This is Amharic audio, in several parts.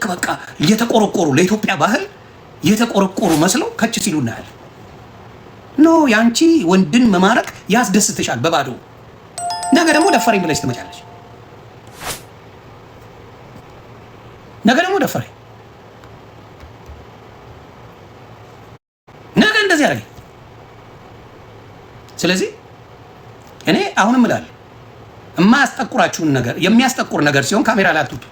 ልክ በቃ እየተቆረቆሩ ለኢትዮጵያ ባህል የተቆረቆሩ መስለው ከች ሲሉ እናያለን። ኖ ያንቺ ወንድን መማረክ ያስደስትሻል በባዶ። ነገ ደግሞ ደፈረኝ ብለሽ ትመጫለሽ። ነገ ደግሞ ደፈረኝ፣ ነገ እንደዚህ አደረገኝ። ስለዚህ እኔ አሁንም እላለሁ የማያስጠቁራችሁን ነገር የሚያስጠቁር ነገር ሲሆን ካሜራ ላይ አትውጡ።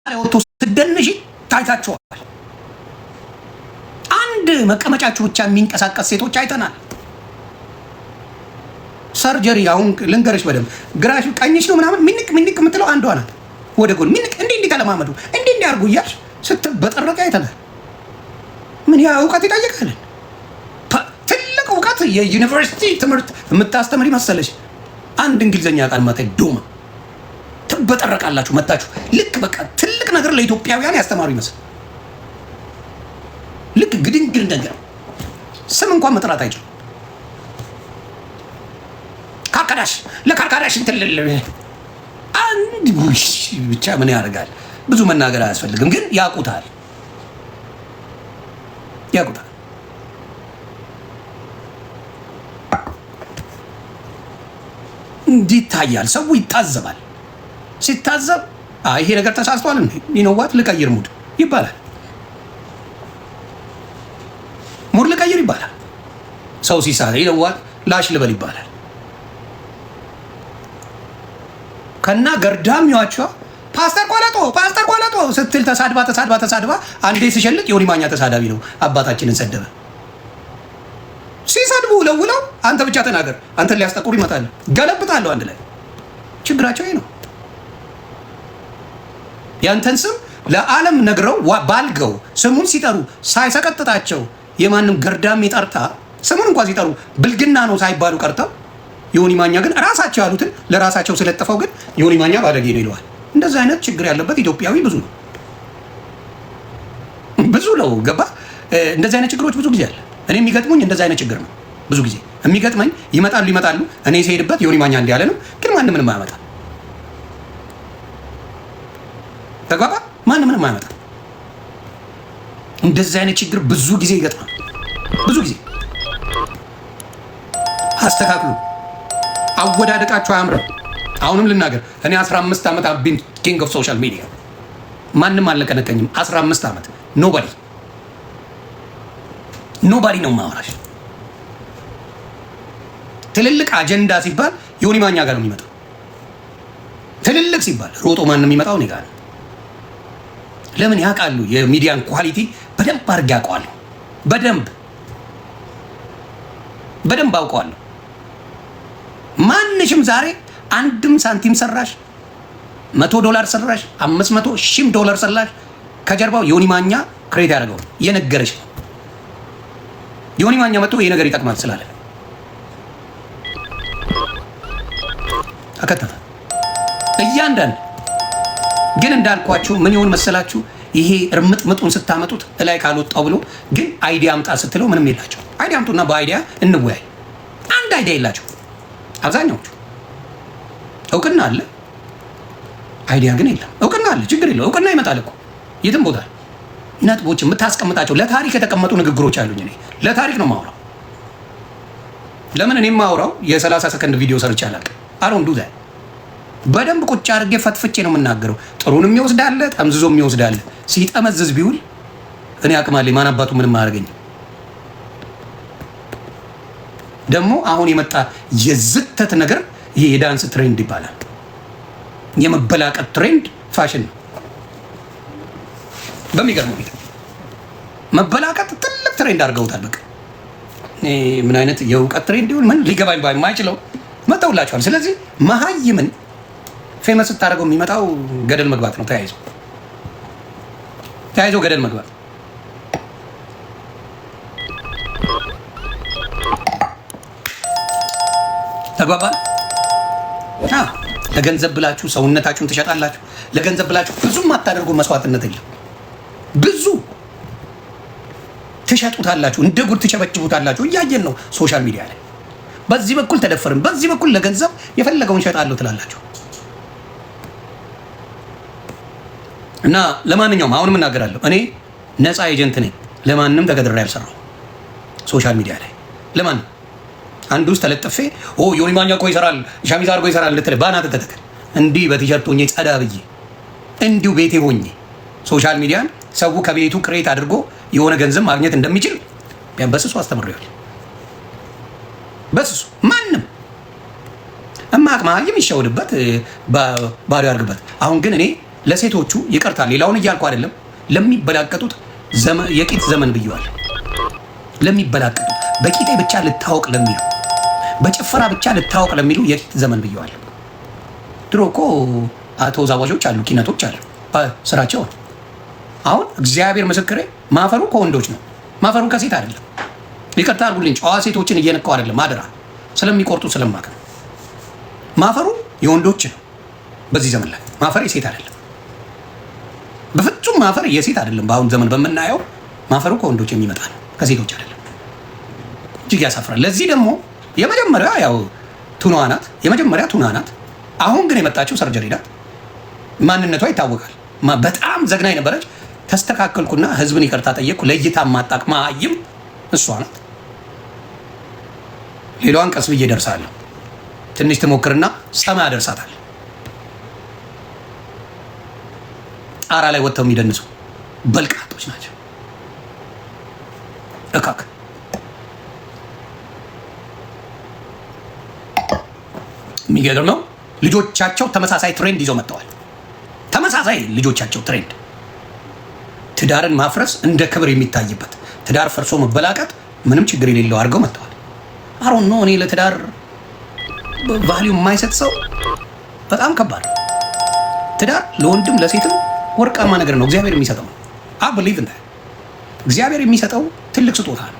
ወጥቶ ስትደንሺ ታይታችኋል። አንድ መቀመጫችሁ ብቻ የሚንቀሳቀስ ሴቶች አይተናል። ሰርጀሪ አሁን ልንገርሽ በደምብ ግራሽ ቀኝሽ ነው ምናምን ሚንቅ ሚንቅ የምትለው አንዷ ናት። ወደ ጎን ሚንቅ እንዲህ ተለማመዱ እንዲህ አድርጉ እያልሽ ስትበጠረቅ አይተናል። ምን ያ እውቀት ይጠይቃልን? ትልቅ እውቀት የዩኒቨርሲቲ ትምህርት የምታስተምሪ መሰለሽ? አንድ እንግሊዝኛ ቃል ማታይ ዶማ ትበጠረቃላችሁ መጣችሁ። ልክ በቃ ትልቅ ነገር ለኢትዮጵያውያን ያስተማሩ ይመስል ልክ ግድንግድ ነገር ስም እንኳን መጥራት አይችልም። ካርካዳሽ ለካርካዳሽ እንትልል አንድ ብቻ ምን ያደርጋል? ብዙ መናገር አያስፈልግም፣ ግን ያውቁታል። እንዲህ ይታያል። ሰው ይታዘባል። ሲታዘብ ይሄ ነገር ተሳስቷል እንዴ ይነዋት ልቀይር ሙድ ይባላል። ሙድ ልቀይር ይባላል። ሰው ሲሳለ ይነዋት ላሽ ልበል ይባላል። ከና ገርዳሚዋቸው ፓስተር ቆለጦ ስትል ተሳድባ አንዴ ሲሸልቅ ዮኒ ማኛ ተሳዳቢ ነው አባታችንን ሰደበ። ሲሰድቡ ለውለው አንተ ብቻ ተናገር፣ አንተን ሊያስጠቁሩ ይመጣል፣ ገለብጣለሁ አንድ ላይ። ችግራቸው ይሄ ነው። ያንተን ስም ለዓለም ነግረው ባልገው ስሙን ሲጠሩ ሳይሰቀጥጣቸው የማንም ገርዳም ይጠርታ ስሙን እንኳን ሲጠሩ ብልግና ነው ሳይባሉ ቀርተው ዮኒ ማኛ ግን ራሳቸው ያሉትን ለራሳቸው ስለጠፈው ግን ዮኒ ማኛ ባለጌ ነው ይለዋል። እንደዚህ አይነት ችግር ያለበት ኢትዮጵያዊ ብዙ ነው። ገባ? እንደዚህ አይነት ችግሮች ብዙ ጊዜ አለ። እኔ የሚገጥሙኝ እንደዚህ አይነት ችግር ነው። ብዙ ጊዜ የሚገጥመኝ ይመጣሉ እኔ ሲሄድበት ዮኒ ማኛ እንዲህ ያለ ነው፣ ግን ማንም ምንም አያመጣም። ተግባባ? ማንም ምንም አያመጣም። እንደዚህ አይነት ችግር ብዙ ጊዜ ይገጥማል። ብዙ ጊዜ አስተካክሉ። አወዳደቃችሁ አያምርም። አሁንም ልናገር፣ እኔ 15 ዓመት አቢን ኪንግ ኦፍ ሶሻል ሚዲያ ማንም አልነቀነቀኝም። 15 ዓመት ኖባዲ ነው ማወራሽ። ትልልቅ አጀንዳ ሲባል ዮኒ ማኛ ጋር ነው የሚመጣው። ትልልቅ ሲባል ሮጦ ማን የሚመጣው እኔ ጋር ነው። ለምን ያውቃሉ? የሚዲያን ኳሊቲ በደንብ አድርጌ ያውቀዋለሁ። በደንብ አውቀዋለሁ። ማንሽም ዛሬ አንድም ሳንቲም ሰራሽ፣ $100 ሰራሽ፣ $500,000 ሰራሽ፣ ከጀርባው ዮኒ ማኛ ክሬት ያደረገው የነገረሽ ነው። ዮኒ ማኛ መጥቶ ይሄ ነገር ይጠቅማል ስላለ አከተፈ። እያንዳንድ ግን እንዳልኳችሁ ምን ይሆን መሰላችሁ? ይሄ እርምጥምጡን ስታመጡት እላይ ካልወጣው ብሎ ግን አይዲያ አምጣ ስትለው ምንም የላቸው። አይዲያ አምጡና በአይዲያ እንወያይ። አንድ አይዲያ የላቸው አብዛኛዎቹ። እውቅና አለ፣ አይዲያ ግን የለም። እውቅና አለ፣ ችግር የለው። እውቅና ይመጣል እኮ የትም ቦታ። ነጥቦች የምታስቀምጣቸው ለታሪክ የተቀመጡ ንግግሮች አሉኝ። እኔ ለታሪክ ነው ማውራው። ለምን እኔ ማውራው የ30 ሰከንድ ቪዲዮ ሰርቼ አላውቅም። አሮን ዱዛ በደንብ ቁጭ አድርጌ ፈትፍቼ ነው የምናገረው። ጥሩንም ይወስዳል፣ ጠምዝዞም ይወስዳል። ሲጠመዝዝ ቢውል እኔ አቅማለኝ። ማን አባቱ ምንም አያደርገኝም። ደግሞ አሁን የመጣ የዝተት ነገር ይሄ የዳንስ ትሬንድ ይባላል። የመበላቀጥ ትሬንድ ፋሽን ነው። በሚገርመው ሁኔታ መበላቀጥ ትልቅ ትሬንድ አድርገውታል። በቃ ምን አይነት የእውቀት ትሬንድ ይሁን ምን ሊገባኝ የማይችለው መተውላችኋል። ስለዚህ መሀይምን ፌመስ ስታደርገው የሚመጣው ገደል መግባት ነው። ተያይዞ ገደል መግባት። ተግባባል። ለገንዘብ ብላችሁ ሰውነታችሁን ትሸጣላችሁ። ለገንዘብ ብላችሁ ብዙም አታደርጉ። መስዋዕትነት የለም። ብዙ ትሸጡታላችሁ፣ እንደ ጉድ ትጨበጭቡታላችሁ። እያየን ነው ሶሻል ሚዲያ ላይ በዚህ በኩል ተደፈርን፣ በዚህ በኩል ለገንዘብ የፈለገውን እሸጣለሁ ትላላችሁ። እና ለማንኛውም አሁንም እናገራለሁ፣ እኔ ነፃ ኤጀንት ነኝ። ለማንም ተገድሬ ያልሰራው ሶሻል ሚዲያ ላይ ለማንም አንድ ውስጥ ተለጥፌ ዮኒ ማኛ እኮ ይሰራል ሻሚዝ አድርጎ ይሰራል ልትል ባናት ተተከል እንዲህ በቲሸርት ሆኜ ጸዳ ብዬ እንዲሁ ቤቴ ሆኜ ሶሻል ሚዲያን ሰው ከቤቱ ክሬት አድርጎ የሆነ ገንዘብ ማግኘት እንደሚችል በስሱ አስተምሬዋለሁ። በስሱ ማንም እማቅማ የሚሸውድበት ባዶ ያርግበት። አሁን ግን እኔ ለሴቶቹ ይቀርታል፣ ሌላውን እያልኩ አይደለም። ለሚበላቀጡት የቂጥ ዘመን ብየዋል። ለሚበላቀጡት በቂጤ ብቻ ልታወቅ ለሚሉ፣ በጭፈራ ብቻ ልታወቅ ለሚሉ የቂጥ ዘመን ብየዋል። ድሮ እኮ ተወዛዋዦች አሉ፣ ኪነቶች አሉ፣ ስራቸው። አሁን እግዚአብሔር ምስክሬ ማፈሩ ከወንዶች ነው፣ ማፈሩ ከሴት አይደለም። ይቅርታ አድርጉልኝ፣ ጨዋ ሴቶችን እየነካው አይደለም፣ አደራ ስለሚቆርጡ ስለማቅ ነው። ማፈሩ የወንዶች ነው። በዚህ ዘመን ላይ ማፈር የሴት አይደለም። በፍጹም ማፈር የሴት አይደለም። በአሁን ዘመን በምናየው ማፈሩ ከወንዶች የሚመጣ ነው፣ ከሴቶች አይደለም። እጅግ ያሳፍራል። ለዚህ ደግሞ የመጀመሪያ ያው ቱናዋ ናት፣ የመጀመሪያ ቱና ናት። አሁን ግን የመጣችው ሰርጀሪ ናት። ማንነቷ ይታወቃል። በጣም ዘግናኝ ነበረች። ተስተካከልኩና ህዝብን ይቅርታ ጠየቅኩ። ለእይታ ማጣቅ ማይም እሷ ናት። ሌላዋን ቀስ ብዬ ደርሳለሁ። ትንሽ ትሞክርና ሰማይ ያደርሳታል። ጣራ ላይ ወጥተው የሚደንሱ በልቃጦች ናቸው። እካክ የሚገርመው ልጆቻቸው ተመሳሳይ ትሬንድ ይዘው መጥተዋል። ተመሳሳይ ልጆቻቸው ትሬንድ ትዳርን ማፍረስ እንደ ክብር የሚታይበት ትዳር ፈርሶ መበላቀጥ ምንም ችግር የሌለው አድርገው መጥተዋል። አሮን ነው። እኔ ለትዳር ቫልዩ የማይሰጥ ሰው በጣም ከባድ። ትዳር ለወንድም ለሴትም ወርቃማ ነገር ነው። እግዚአብሔር የሚሰጠው ነው። አብሊቭ እንደ እግዚአብሔር የሚሰጠው ትልቅ ስጦታ ነው።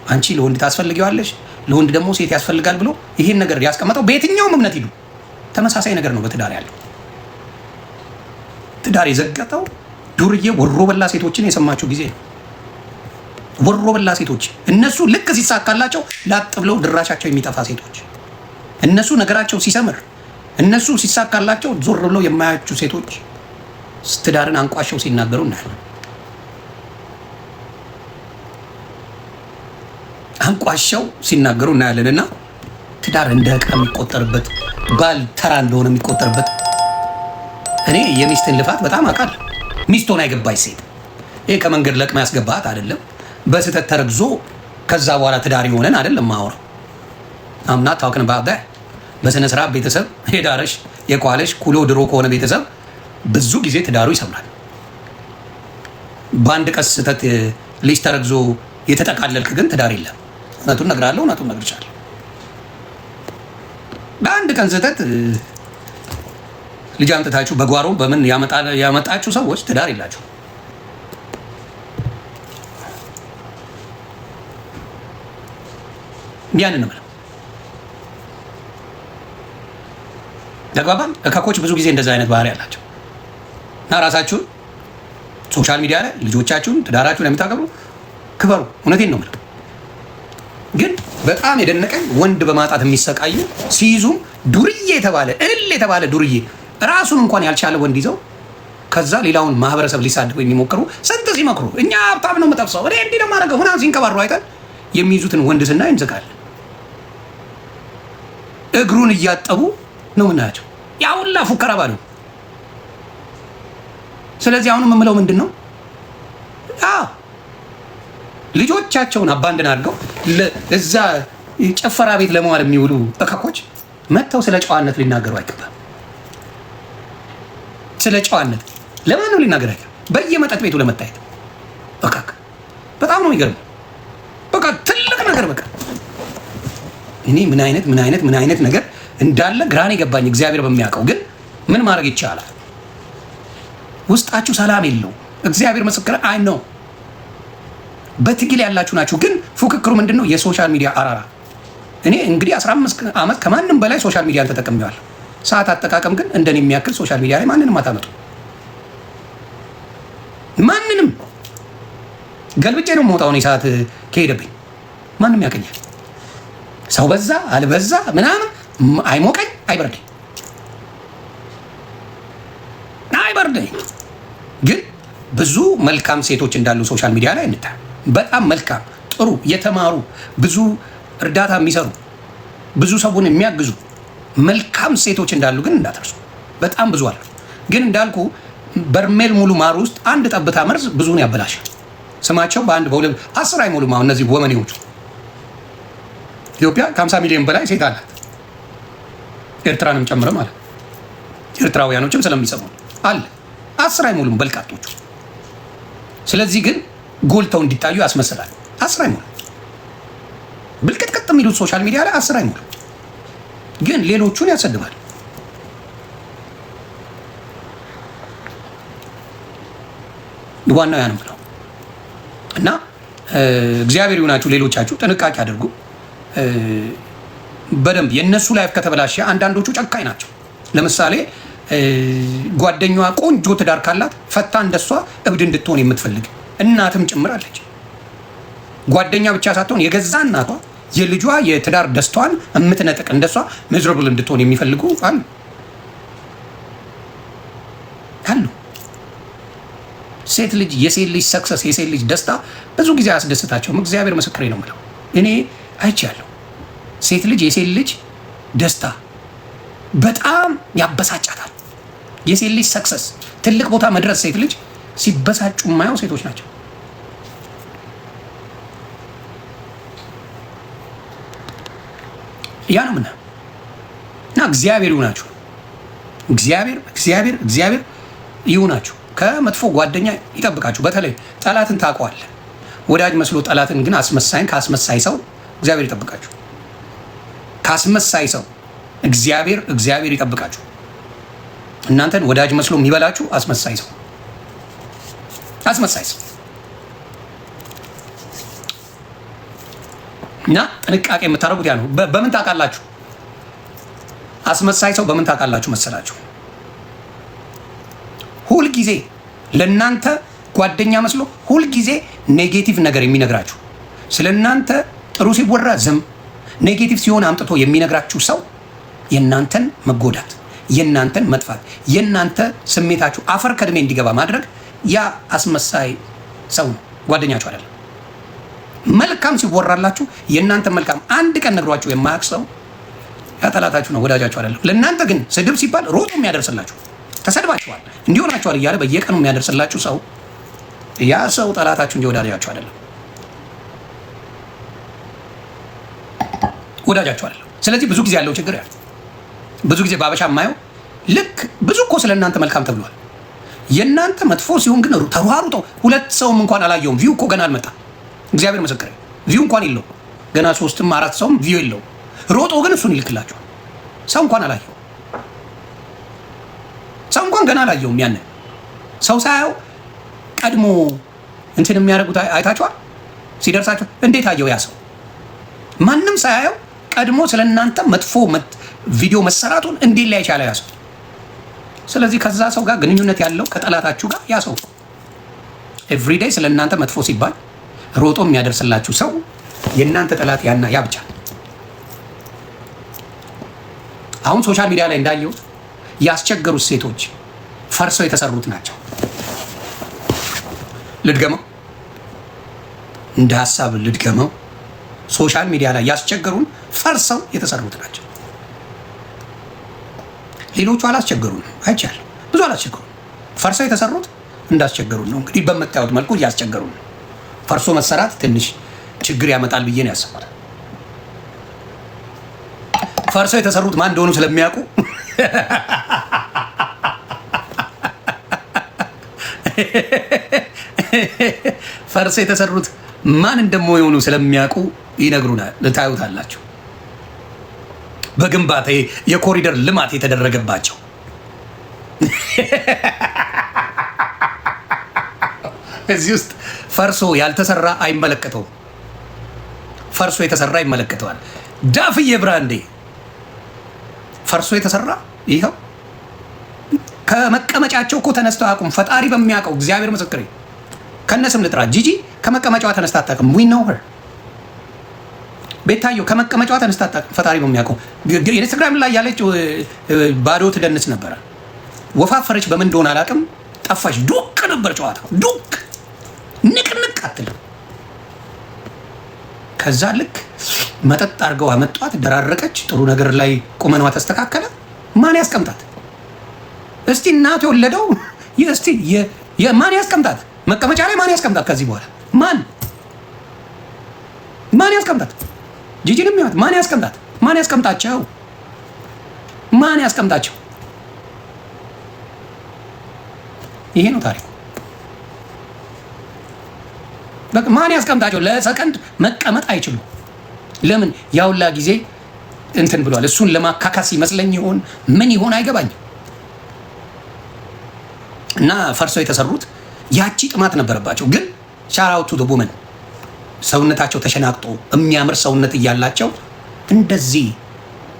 አንቺ ለወንድ ታስፈልጊዋለሽ፣ ለወንድ ደግሞ ሴት ያስፈልጋል ብሎ ይሄን ነገር ያስቀመጠው በየትኛውም እምነት ሂዱ ተመሳሳይ ነገር ነው በትዳር ያለው። ትዳር የዘገጠው ዱርዬ ወሮ በላ ሴቶችን የሰማችሁ ጊዜ ነው። ወሮ በላ ሴቶች እነሱ ልክ ሲሳካላቸው ላጥ ብለው ድራሻቸው የሚጠፋ ሴቶች፣ እነሱ ነገራቸው ሲሰምር እነሱ ሲሳካላቸው ዞር ብለው የማያችሁ ሴቶች ትዳርን አንቋሸው ሲናገሩ እናያለን። አንቋሸው ሲናገሩ እናያለን። እና ትዳር እንደ ዕቃ የሚቆጠርበት ባል ተራ እንደሆነ የሚቆጠርበት እኔ የሚስትን ልፋት በጣም አውቃለሁ። ሚስቶን አይገባች ሴት ይሄ ከመንገድ ለቅማ ያስገባት አይደለም። በስህተት ተረግዞ ከዛ በኋላ ትዳር የሆነን አይደለም ማወራው። አምና ታውቅን ባዳ በስነ ስርዓት ቤተሰብ ሄዳረሽ የቋለሽ ኩሎ ድሮ ከሆነ ቤተሰብ ብዙ ጊዜ ትዳሩ ይሰምራል። በአንድ ቀን ስህተት ልጅ ተረግዞ የተጠቃለልክ ግን ትዳር የለም። እውነቱን እነግርሃለሁ፣ እውነቱን እነግርሻለሁ። በአንድ ቀን ስህተት ልጅ አምጥታችሁ በጓሮ በምን ያመጣችሁ ሰዎች ትዳር የላችሁ። ያንን ነው ተግባባን። እካኮች ብዙ ጊዜ እንደዛ አይነት ባህሪ ያላቸው እና ራሳችሁን ሶሻል ሚዲያ ላይ ልጆቻችሁን ትዳራችሁን የምታከብሩ ክበሩ። እውነቴን ነው የምለው። ግን በጣም የደነቀኝ ወንድ በማጣት የሚሰቃዩ ሲይዙም ዱርዬ የተባለ እልል የተባለ ዱርዬ ራሱን እንኳን ያልቻለ ወንድ ይዘው ከዛ ሌላውን ማህበረሰብ ሊሳድቡ የሚሞክሩ ስንት ሲመክሩ እኛ ሀብታም ነው የምጠብሰው እኔ እንዲህ ነው የማደርገው ምናምን ሲንቀባሩ አይተን የሚይዙትን ወንድ ስናይ እንዝቃለን። እግሩን እያጠቡ ነው ምናያቸው። ያ ሁላ ፉከራ ባሉ። ስለዚህ አሁን የምለው ምንድን ነው? ልጆቻቸውን አባንድን አድርገው እዛ ጨፈራ ቤት ለመዋል የሚውሉ እካኮች መጥተው ስለ ጨዋነት ሊናገሩ አይገባም። ስለ ጨዋነት ለማንም ሊናገር አይገባም። በየመጠጥ ቤቱ ለመታየት እካክ በጣም ነው የሚገርመው። በቃ ትልቅ ነገር በቃ እኔ ምን አይነት ነገር እንዳለ ግራኔ ገባኝ። እግዚአብሔር በሚያውቀው ግን ምን ማድረግ ይቻላል? ውስጣችሁ ሰላም የለው። እግዚአብሔር ምስክር አይ ነው። በትግል ያላችሁ ናችሁ። ግን ፉክክሩ ምንድን ነው? የሶሻል ሚዲያ አራራ። እኔ እንግዲህ 15 ዓመት ከማንም በላይ ሶሻል ሚዲያን ተጠቅሜዋለሁ። ሰዓት አጠቃቀም ግን እንደኔ የሚያክል ሶሻል ሚዲያ ላይ ማንንም አታመጡ። ማንንም ገልብጬ ነው የምወጣው። እኔ ሰዓት ከሄደብኝ ማንም ያገኛል። ሰው በዛ አልበዛ ምናምን አይሞቀኝ አይበርደኝ አይበርደኝ። ግን ብዙ መልካም ሴቶች እንዳሉ ሶሻል ሚዲያ ላይ እንታይ በጣም መልካም ጥሩ የተማሩ ብዙ እርዳታ የሚሰሩ ብዙ ሰውን የሚያግዙ መልካም ሴቶች እንዳሉ ግን እንዳትረሱ። በጣም ብዙ አሉ። ግን እንዳልኩ በርሜል ሙሉ ማር ውስጥ አንድ ጠብታ መርዝ ብዙውን ያበላሻል። ስማቸው በአንድ በሁለት 10 አይሞሉም። አሁን እነዚህ ወመኔዎቹ ኢትዮጵያ ከ50 ሚሊዮን በላይ ሴት አላት፣ ኤርትራንም ጨምረ ማለት ኤርትራውያኖችም ስለሚሰሙ አለ 10 አይሞሉም በልቃጦቹ። ስለዚህ ግን ጎልተው እንዲታዩ ያስመስላል። 10 አይሞሉም ብልቅጥቅጥ የሚሉት ሶሻል ሚዲያ ላይ 10 አይሞሉም፣ ግን ሌሎቹን ያሰድባል። ዋናው ያ ነው ብለው እና እግዚአብሔር ይሁናችሁ። ሌሎቻችሁ ጥንቃቄ አድርጉ በደንብ። የእነሱ ላይፍ ከተበላሸ አንዳንዶቹ ጨካኝ ናቸው። ለምሳሌ ጓደኛዋ ቆንጆ ትዳር ካላት ፈታ እንደሷ እብድ እንድትሆን የምትፈልግ እናትም ጭምራለች። ጓደኛ ብቻ ሳትሆን የገዛ እናቷ የልጇ የትዳር ደስታዋን የምትነጥቅ እንደሷ ሚዝራብል እንድትሆን የሚፈልጉ አሉ አሉ። ሴት ልጅ የሴት ልጅ ሰክሰስ የሴት ልጅ ደስታ ብዙ ጊዜ አያስደስታቸውም። እግዚአብሔር ምስክሬ ነው የምለው እኔ አይቻለሁ። ሴት ልጅ የሴት ልጅ ደስታ በጣም ያበሳጫታል። የሴት ልጅ ሰክሰስ ትልቅ ቦታ መድረስ ሴት ልጅ ሲበሳጩ የማየው ሴቶች ናቸው። ያ ነው ምና እና እግዚአብሔር ይሁናችሁ። እግዚአብሔር ይሁናችሁ። ከመጥፎ ጓደኛ ይጠብቃችሁ። በተለይ ጠላትን ታውቀዋለህ። ወዳጅ መስሎ ጠላትን ግን አስመሳይን ከአስመሳይ ሰው እግዚአብሔር ይጠብቃችሁ። ከአስመሳይ ሰው እግዚአብሔር ይጠብቃችሁ። እናንተን ወዳጅ መስሎ የሚበላችሁ አስመሳይ ሰው እና ጥንቃቄ የምታደርጉት ያ ነው። በምን ታውቃላችሁ? አስመሳይ ሰው በምን ታውቃላችሁ መሰላችሁ? ሁልጊዜ ለእናንተ ጓደኛ መስሎ ሁልጊዜ ኔጌቲቭ ነገር የሚነግራችሁ፣ ስለ እናንተ ጥሩ ሲወራ ዝም፣ ኔጌቲቭ ሲሆን አምጥቶ የሚነግራችሁ ሰው የእናንተን መጎዳት፣ የእናንተን መጥፋት፣ የእናንተ ስሜታችሁ አፈር ከድሜ እንዲገባ ማድረግ ያ አስመሳይ ሰው ነው፣ ጓደኛችሁ አይደለም። መልካም ሲወራላችሁ የእናንተ መልካም አንድ ቀን ነግሯችሁ የማያውቅ ሰው ያ ጠላታችሁ ነው፣ ወዳጃችሁ አይደለም። ለእናንተ ግን ስድብ ሲባል ሮጦ የሚያደርስላችሁ ተሰድባችኋል እንዲሆናችኋል እያለ በየቀኑ የሚያደርስላችሁ ሰው ያ ሰው ጠላታችሁ እንጂ ወዳጃችሁ አይደለም፣ ወዳጃችሁ አይደለም። ስለዚህ ብዙ ጊዜ ያለው ችግር ያ ብዙ ጊዜ ባበሻ የማየው ልክ ብዙ እኮ ስለ እናንተ መልካም ተብሏል። የእናንተ መጥፎ ሲሆን ግን ተሯሩጠው ሁለት ሰውም እንኳን አላየውም። ቪው እኮ ገና አልመጣም። እግዚአብሔር መሰከረ ቪው እንኳን የለው ገና 3ም 4 ሰውም ቪው የለው። ሮጦ ግን እሱን ይልክላችኋል። ሰው እንኳን አላየው፣ ሰው እንኳን ገና አላየውም። ያን ሰው ሳያው ቀድሞ እንትን የሚያደርጉት አይታችኋል። ሲደርሳችሁ እንዴት አየው ያ ሰው? ማንም ሳያየው ቀድሞ ስለ እናንተ መጥፎ ቪዲዮ መሰራቱን እንዴት ላይ ያቻለ ያ ሰው? ስለዚህ ከዛ ሰው ጋር ግንኙነት ያለው ከጠላታችሁ ጋር ያ ሰው ኤቭሪዴይ ስለ እናንተ መጥፎ ሲባል ሮጦ የሚያደርስላችሁ ሰው የእናንተ ጠላት ያና ያ ብቻ። አሁን ሶሻል ሚዲያ ላይ እንዳየሁት ያስቸገሩት ሴቶች ፈርሰው የተሰሩት ናቸው። ልድገመው፣ እንደ ሀሳብ ልድገመው። ሶሻል ሚዲያ ላይ ያስቸገሩን ፈርሰው የተሰሩት ናቸው። ሌሎቹ አላስቸገሩንም፣ አይቻልም። ብዙ አላስቸገሩን። ፈርሰው የተሰሩት እንዳስቸገሩን ነው። እንግዲህ በምታዩት መልኩ እያስቸገሩን ነው። ፈርሶ መሰራት ትንሽ ችግር ያመጣል ብዬ ነው ያሰብኩት። ፈርሰው የተሰሩት ማን እንደሆኑ ስለሚያውቁ ፈርሰው የተሰሩት ማን እንደሚሆኑ ስለሚያውቁ ይነግሩናል። ልታዩታላችሁ። በግንባታ የኮሪደር ልማት የተደረገባቸው እዚህ ውስጥ ፈርሶ ያልተሰራ አይመለከተውም። ፈርሶ የተሰራ ይመለከተዋል። ዳፍዬ ብራንዴ ፈርሶ የተሰራ ይኸው ከመቀመጫቸው እኮ ተነስተው አያውቁም። ፈጣሪ በሚያውቀው እግዚአብሔር ምስክሬ። ከነስም ልጥራ ጂጂ ከመቀመጫዋ ተነስታ አታውቅም። ዊ ኖው ሄር ቤታየው ከመቀመጫዋ ተነስታ ፈጣሪ ነው የሚያውቀው። ኢንስታግራም ላይ ያለችው ባዶ ትደንስ ነበረ። ወፋፈረች፣ በምን እንደሆነ አላውቅም። ጠፋች። ዱቅ ነበር ጨዋታው፣ ዱቅ ንቅንቅ አትልም። ከዛ ልክ መጠጥ አድርገው አመጧት፣ ደራረቀች። ጥሩ ነገር ላይ ቁመኗ ተስተካከለ። ማን ያስቀምጣት እስቲ? እናቱ የወለደው እስቲ ማን ያስቀምጣት? መቀመጫ ላይ ማን ያስቀምጣት? ከዚህ በኋላ ማን ያስቀምጣት? ጂጂንም ይወት ማን ያስቀምጣት? ማን ያስቀምጣቸው? ማን ያስቀምጣቸው? ይሄ ነው ታሪኩ። በቃ ማን ያስቀምጣቸው? ለሰከንድ መቀመጥ አይችሉም። ለምን? ያውላ ጊዜ እንትን ብሏል። እሱን ለማካካስ ይመስለኝ ይሆን ምን ይሆን አይገባኝም። እና ፈርሰው የተሰሩት ያቺ ጥማት ነበረባቸው። ግን ሻራውቱ ቡመን ሰውነታቸው ተሸናቅጦ የሚያምር ሰውነት እያላቸው እንደዚህ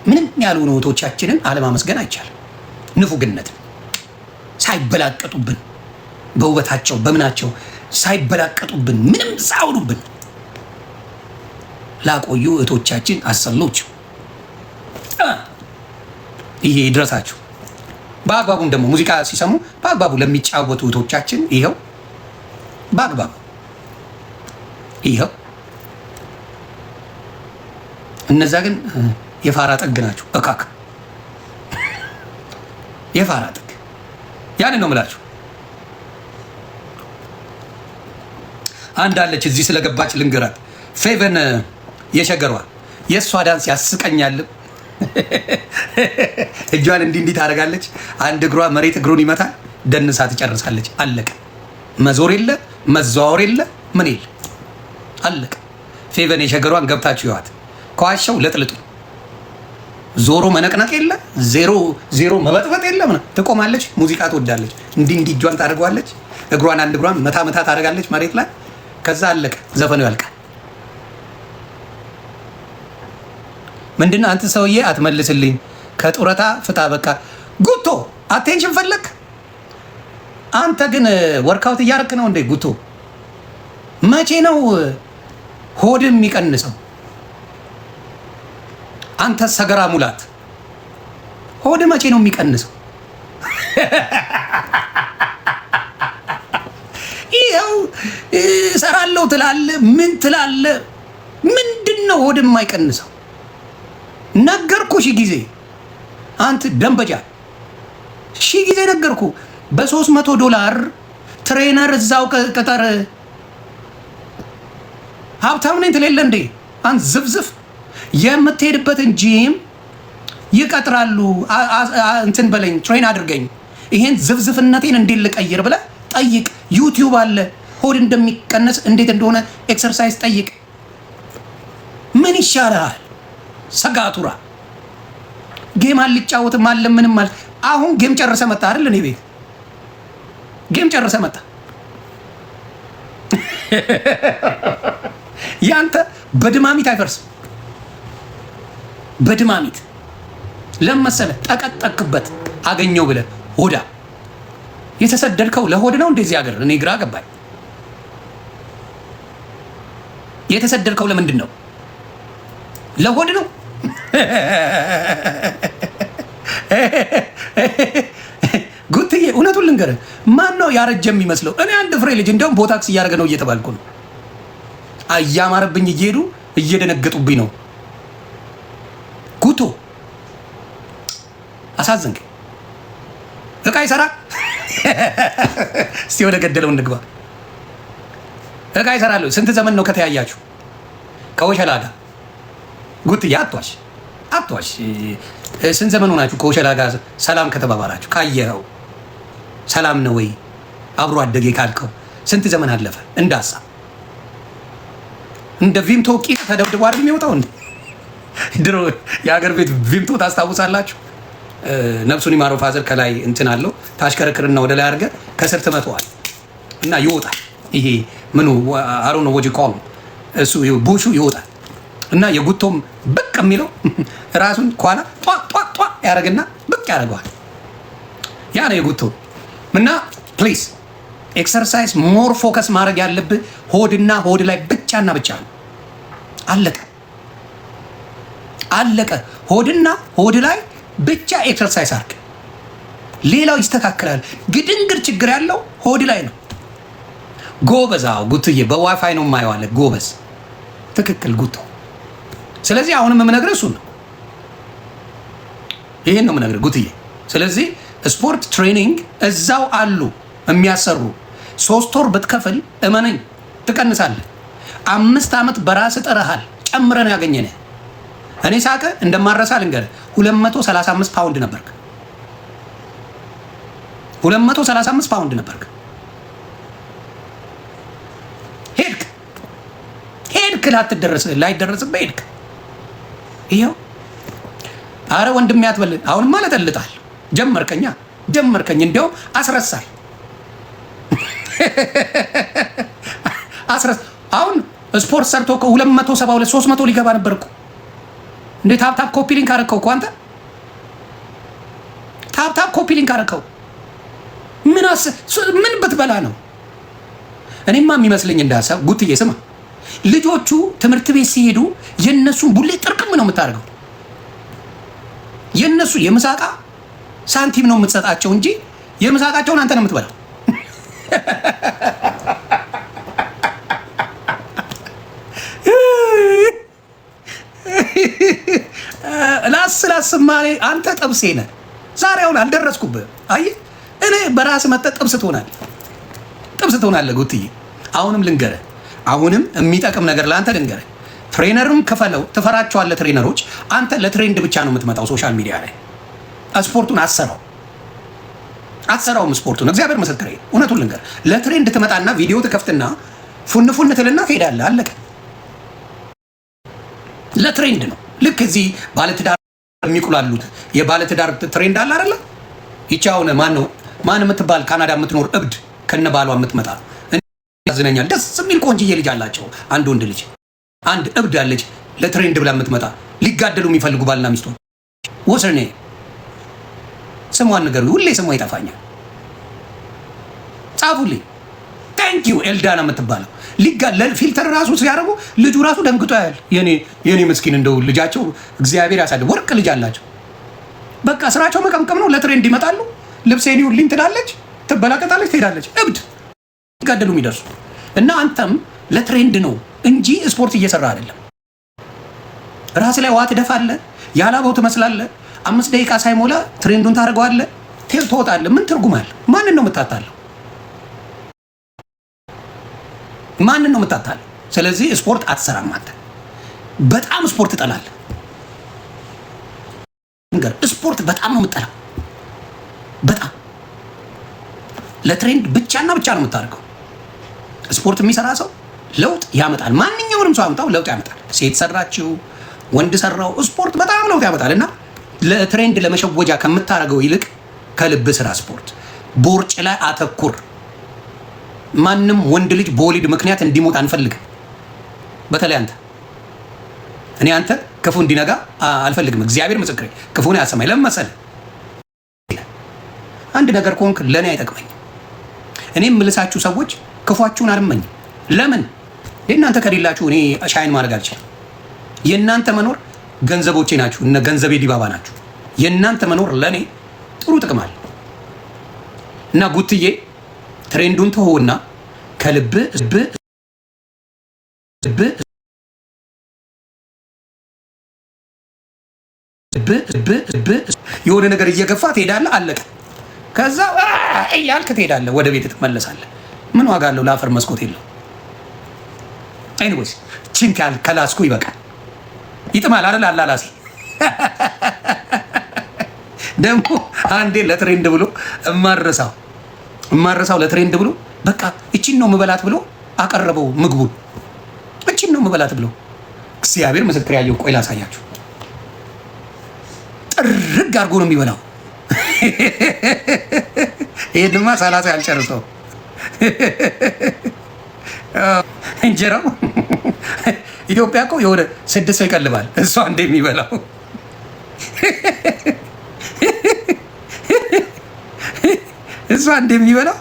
ምንም ያልሆኑ እህቶቻችንን አለማመስገን አይቻልም። ንፉግነትን ሳይበላቀጡብን በውበታቸው በምናቸው ሳይበላቀጡብን ምንም ሳውዱብን ላቆዩ እህቶቻችን አሰሎች ይሄ ይድረሳችሁ። በአግባቡም ደግሞ ሙዚቃ ሲሰሙ በአግባቡ ለሚጫወቱ እህቶቻችን ይኸው በአግባቡ ይኸው። እነዛ ግን የፋራ ጥግ ናቸው። እካክ የፋራ ጥግ ያንን ነው የምላችሁ። አንድ አለች እዚህ ስለገባች ልንገራት። ፌቨን የሸገሯል የእሷ ዳንስ ያስቀኛል። እጇን እንዲህ ታደርጋለች። አንድ እግሯ መሬት እግሩን ይመታል። ደንሳ ትጨርሳለች። አለቀ። መዞር የለ መዘዋወር የለ ምን የለ አለቀ። ፌቨን የሸገሯን ገብታችሁ ይዋት። ከዋሻው ለጥልጡ ዞሮ መነቅነቅ የለ ዜሮ መበጥበጥ የለ ምን ትቆማለች። ሙዚቃ ትወዳለች። እንዲህ እጇን ታደርገዋለች። እግሯን አንድ እግሯን መታ ታደርጋለች መሬት ላይ። ከዛ አለቀ። ዘፈኑ ያልቃል። ምንድነው አንተ ሰውዬ አትመልስልኝ፣ ከጡረታ ፍታ በቃ። ጉቶ አቴንሽን ፈለክ አንተ ግን ወርካውት እያደረክ ነው እንዴ? ጉቶ መቼ ነው ሆድ የሚቀንሰው? አንተ ሰገራ ሙላት ሆድ መቼ ነው የሚቀንሰው? ይኸው እሰራለሁ ትላለህ፣ ምን ትላለህ? ምንድነው ሆድ የማይቀንሰው? ነገርኩ ሺህ ጊዜ አንተ ደንበጃ፣ ሺህ ጊዜ ነገርኩ። $300 ትሬነር እዛው ቅጠር። ሀብታም ነኝ ትሌለ እንዴ አንተ ዝፍዝፍ። የምትሄድበትን ጂም ይቀጥራሉ። እንትን በለኝ ትሬን አድርገኝ፣ ይሄን ዝፍዝፍነቴን እንዴት ልቀይር ብለህ ጠይቅ። ዩቲዩብ አለ፣ ሆድ እንደሚቀነስ እንዴት እንደሆነ ኤክሰርሳይዝ ጠይቅ። ምን ይሻልሃል? ሰጋቱራ ጌም አልጫወትም አለ ምንም ማለት። አሁን ጌም ጨርሰ መጣ አይደል? እኔ ቤት ጌም ጨርሰ መጣ። ያንተ በድማሚት አይፈርስም። በድማሚት ለመሰለ ጠቀጠቅበት አገኘው ብለ ሆዳ የተሰደድከው ለሆድ ነው እንደዚህ ሀገር። እኔ ግራ ገባኝ። የተሰደድከው ለምንድን ነው? ለሆድ ነው። ጉትዬ እውነቱን ልንገርህ፣ ማን ነው ያረጀ የሚመስለው? እኔ አንድ ፍሬ ልጅ እንደውም ቦታክስ እያደረገ ነው እየተባልኩ ነው። እያማረብኝ እየሄዱ እየደነገጡብኝ ነው። ጉቶ አሳዘንክ። እቃ ይሰራ። እስቲ ወደ ገደለው እንግባ። እቃ ይሰራለሁ። ስንት ዘመን ነው ከተያያችሁ? ከወሸላ ጋር ጉትዬ አትዋሽ። ስንት ዘመን ሆናችሁ ከወሸላ ጋር ሰላም ከተባባላችሁ? ካየኸው ሰላም ነው ወይ አብሮ አደጌ ካልከው ስንት ዘመን አለፈ? እንዳሳ እንደ ቪምቶ ቂጥ ተደብድቦ አይደል የሚወጣው? ድሮ የሀገር ቤት ቪምቶ ታስታውሳላችሁ? ነፍሱን ይማረው ፋዘር ከላይ እንትን አለው ታሽከረክርና ወደ ላይ አድርገህ ከስር ትመተዋል እና ይወጣል። ይሄ ምኑ አሮ ነው ወጂ ኮም እሱ ቡሹ ይወጣል እና የጉቶም ብቅ የሚለው ራሱን ኳላ ጧ ያደርግና ብቅ ያደርገዋል። ያ ነው የጉቶ። እና ፕሊዝ ኤክሰርሳይዝ ሞር ፎከስ ማድረግ ያለብህ ሆድና ሆድ ላይ ብቻና ብቻ ነው። አለቀ። አለቀ። ሆድና ሆድ ላይ ብቻ ኤክሰርሳይዝ አድርግ፣ ሌላው ይስተካከላል። ግድንግር ችግር ያለው ሆድ ላይ ነው። ጎበዝ። አዎ ጉትዬ በዋይፋይ ነው የማየዋለ። ጎበዝ፣ ትክክል ጉቶ። ስለዚህ አሁንም የምነግርህ እሱን ነው። ይሄን ነው የምነግርህ ጉትዬ። ስለዚህ ስፖርት ትሬኒንግ እዛው አሉ የሚያሰሩ። 3 ወር ብትከፍል እመነኝ ትቀንሳለህ። 5 ዓመት በራስ ጥረሃል ጨምረን ያገኘነ። እኔ ሳቀ እንደማረሳ ልንገርህ 235 ፓውንድ ነበርክ። 235 ፓውንድ ነበርክ። ሄድክ ላይደረስብህ ሄድክ። ይኸው አረ ወንድሜ አትበል። አሁን ማለት እልጣል ጀመርከኝ። እንዲያውም አስረሳኝ። አሁን ስፖርት ሰርቶ እኮ 272 300 ሊገባ ነበር እኮ። እንዴ ታፕታፕ ኮፒ ሊንክ አደረከው እኮ አንተ። ታፕታፕ ኮፒ ሊንክ አደረከው። ምን ብትበላ ነው? እኔማ የሚመስለኝ እንዳሰብ ጉትዬ ስማ፣ ልጆቹ ትምህርት ቤት ሲሄዱ የነሱን ቡሌ ጥርቅም ነው የምታደርገው። የነሱ የምሳቃ ሳንቲም ነው የምትሰጣቸው እንጂ የምሳቃቸውን አንተ ነው የምትበላው። ላስ ማለ አንተ ጥብሴ ነህ። ዛሬ አሁን አልደረስኩብህ። አየህ እኔ በራስ መጠጥ ጥብስ ትሆናለህ ጉትዬ። አሁንም ልንገርህ፣ አሁንም የሚጠቅም ነገር ለአንተ ልንገርህ። ትሬነርም ክፈለው፣ ትፈራቸዋለህ ትሬነሮች። አንተ ለትሬንድ ብቻ ነው የምትመጣው ሶሻል ሚዲያ ላይ። ስፖርቱን አትሰራውም ስፖርቱን። እግዚአብሔር ምስክሬ፣ እውነቱን ልንገርህ። ለትሬንድ ትመጣና ቪዲዮ ትከፍትና ፉን ትልና ትሄዳለህ። አለቀ። ለትሬንድ ነው። ልክ እዚህ ባለትዳር የሚቁላሉት የባለትዳር ትሬንድ አለ አይደለ? ይቻውን ማን የምትባል ካናዳ የምትኖር እብድ ከነ ባሏ የምትመጣ ያዝነኛል። ደስ የሚል ቆንጅዬ ልጅ አላቸው። አንድ ወንድ ልጅ፣ አንድ እብድ አለች ለትሬንድ ብላ የምትመጣ። ሊጋደሉ የሚፈልጉ ባልና ሚስቶች። ወሰኔ ስሟን ንገሩኝ፣ ሁሌ ስሟ ይጠፋኛል። ጻፉልኝ። ታንክ ዩ ኤልዳና የምትባለው ፊልተር ራሱ ሲያደርጉ ልጁ ራሱ ደንግጦ ያያል። የኔ ምስኪን እንደው ልጃቸው እግዚአብሔር ያሳድግ። ወርቅ ልጅ አላቸው። በቃ ስራቸው መቀምቀም ነው። ለትሬንድ ይመጣሉ። ልብሴን ይውልኝ ትላለች፣ ትበላቀጣለች፣ ትሄዳለች። እብድ ይጋደሉ የሚደርሱ እና አንተም ለትሬንድ ነው እንጂ ስፖርት እየሰራ አይደለም። ራስ ላይ ዋት ደፋለህ፣ ያላበው ትመስላለህ። 5 ደቂቃ ሳይሞላ ትሬንዱን ታደርገዋለህ፣ ትወጣለህ። ምን ትርጉም አለ? ማንን ነው የምታታለው? ስለዚህ ስፖርት አትሰራም አንተ። በጣም ስፖርት እጠላለህ። ስፖርት በጣም ነው የምጠላው። በጣም ለትሬንድ ብቻና ብቻ ነው የምታደርገው። ስፖርት የሚሰራ ሰው ለውጥ ያመጣል። ማንኛውንም ሰው አምጣው ለውጥ ያመጣል። ሴት ሰራችው፣ ወንድ ሰራው፣ ስፖርት በጣም ለውጥ ያመጣል። እና ለትሬንድ ለመሸወጃ ከምታደርገው ይልቅ ከልብ ስራ ስፖርት። ቦርጭ ላይ አተኩር። ማንም ወንድ ልጅ በወሊድ ምክንያት እንዲሞት አንፈልግም። በተለይ አንተ ክፉ እንዲነጋ አልፈልግም። እግዚአብሔር ምስክሬ፣ ክፉን ያሰማኝ። ለምን መሰለህ? አንድ ነገር ከሆንክ ለእኔ አይጠቅመኝም። እኔ የምልሳችሁ ሰዎች ክፏችሁን አልመኝም። ለምን? የእናንተ ከሌላችሁ እኔ ሻይን ማድረግ አልችልም። የእናንተ መኖር ገንዘቦቼ ናችሁ፣ እነ ገንዘቤ ዲባባ ናችሁ። የእናንተ መኖር ለእኔ ጥሩ ጥቅም አለ እና ጉትዬ ትሬንዱን ተሆና ከልብ የሆነ ነገር እየገፋ ትሄዳለህ። አለቀ። ከዛ እያልክ ትሄዳለህ፣ ወደ ቤት ትመለሳለህ። ምን ዋጋ አለው? ለአፈር መስኮት የለው። ኤኒዌይስ ቺን ከላስኩ ይበቃል። ይጥማል አይደል? አላላሲ ደግሞ አንዴ ለትሬንድ ብሎ እማረሳው ለትሬንድ ብሎ በቃ እቺን ነው ምበላት ብሎ አቀረበው ምግቡን። እቺን ነው ምበላት ብሎ እግዚአብሔር ምስክር ያየው። ቆይ ላሳያችሁ። ጥርግ አድርጎ ነው የሚበላው። ይሄንማ 30 ያልጨርሰው እንጀራው። ኢትዮጵያ እኮ የሆነ 6 ሰው ይቀልባል፣ እሷ እንደሚበላው እሷ እንደሚበላው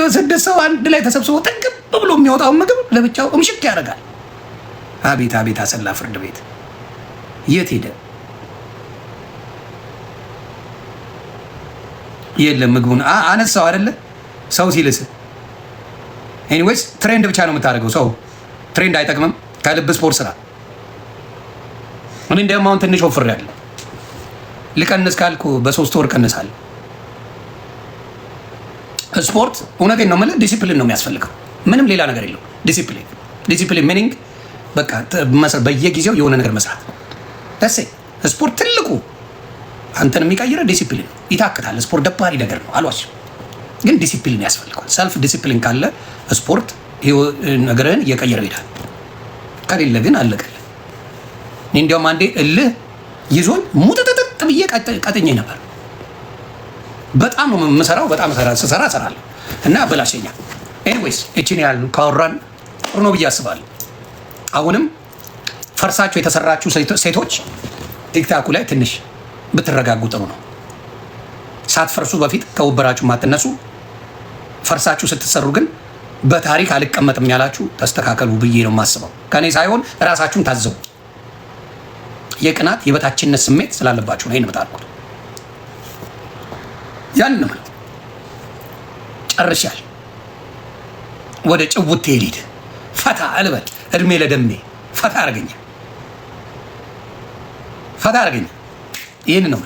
6 ሰው አንድ ላይ ተሰብስቦ ጥግብ ብሎ የሚወጣውን ምግብ ለብቻው እምሽክ ያደርጋል። አቤት አቤት አሰላ ፍርድ ቤት! የት ሄደ? የለም ምግቡን አነሳው አይደለ? ሰው ሲልስ ኤኒዌይስ ትሬንድ ብቻ ነው የምታደርገው። ሰው ትሬንድ አይጠቅምም። ከልብ ስፖርት ስራ። እኔ እንደውም አሁን ትንሽ ወፍሬያለሁ። ልቀንስ ካልኩ በ3 ወር ቀንሳለሁ። ስፖርት እውነቴን ነው የምልህ ዲሲፕሊን ነው የሚያስፈልገው። ምንም ሌላ ነገር የለው። ዲሲፕሊን ሚኒንግ በቃ በየጊዜው የሆነ ነገር መስራት ደሴ። ስፖርት ትልቁ አንተን የሚቀይረ ዲሲፕሊን ነው። ይታክታል። ስፖርት ደባሪ ነገር ነው አልዋሽም፣ ግን ዲሲፕሊን ያስፈልገዋል። ሰልፍ ዲሲፕሊን ካለ ስፖርት ነገርህን እየቀየረ ይሄዳል። ከሌለ ግን አለቀልህ። እኔ እንዲያውም አንዴ እልህ ይዞኝ ሙጥጥጥ ብዬ ቀጥኜ ነበር። በጣም ነው የምሰራው፣ በጣም እሰራለሁ እና በላሸኛል። ኤኒዌይስ እችን ያህል ካወራን ጥሩ ነው ብዬ አስባለሁ። አሁንም ፈርሳችሁ የተሰራችሁ ሴቶች ቲክታኩ ላይ ትንሽ ብትረጋጉ ጥሩ ነው። ሳትፈርሱ በፊት ከወበራችሁ ማትነሱ፣ ፈርሳችሁ ስትሰሩ ግን በታሪክ አልቀመጥም ያላችሁ ተስተካከሉ ብዬ ነው የማስበው። ከኔ ሳይሆን ራሳችሁን ታዘቡ። የቅናት የበታችነት ስሜት ስላለባችሁ ነው ይሄን የምታደርጉት። ያን ነው ጨርሻል። ወደ ጭውቴ ልሂድ፣ ፈታ አልበል። እድሜ ለደሜ ፈታ አረገኛ። ይህን ነው